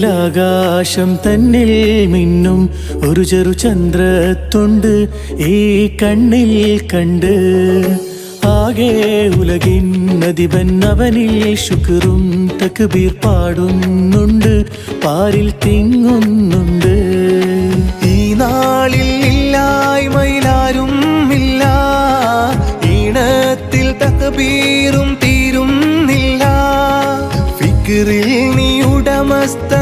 നീലാകാശം തന്നിൽ മിന്നും ഒരു ചെറു ചന്ദ്രത്തുണ്ട് ഈ കണ്ണിൽ കണ്ട്. ആകെ ഉലകിൻ അധിപൻ അവനിൽ ശുക്റും തക്ബീർ പാടുന്നുണ്ട്, പാരിൽ തിങ്ങുന്നുണ്ട്. ഈ നാളിൽ ഇല്ലായ്മയിലാരും ഇല്ല, ഈണത്തിൽ തക്ബീറും തീരുന്നില്ല. ഫിക്റിൽ നീ ഉടമസ്ഥനല്ലാതില്ല,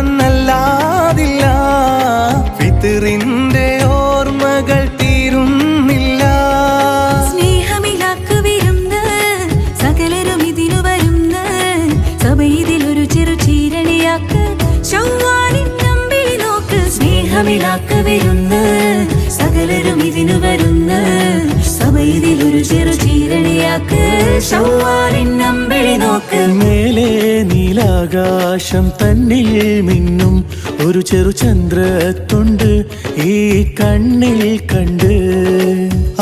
ഫിത്റിന്റെ ഓർമ്മകൾ തീരുന്നില്ല. സ്നേഹമിലാക്ക് വിരുന്ന് സകലരും ഇതിനു വരുന്ന്, സഭയിതിലൊരു ചെറു ചീരണിയാക്ക് ശവ്വാലിൻ നമ്പിളി നോക്ക്. സ്നേഹമിലാക്ക് വിരുന്ന് സകലരും ഇതിനു വരുന്ന്, സഭയിതിലൊരു ചെറു ചീരണിയാക്ക് ശവ്വാലിൻ നമ്പിളി നോക്ക്. മേലെ നീലാകാശം തന്നിൽ മിന്നും ഒരു ചെറു ചന്ദ്രത്തുണ്ട് ഈ കണ്ണിൽ കണ്ട്.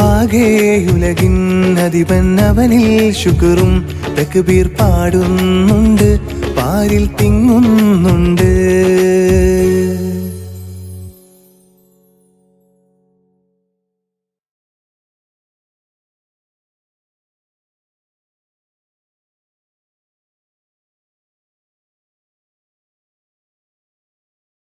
ആകെ ഉലകിൻ അധിപൻ അവനിൽ ശുക്റും തക്ബീർ പാടുന്നുണ്ട്, പാരിൽ തിങ്ങുന്നുണ്ട്.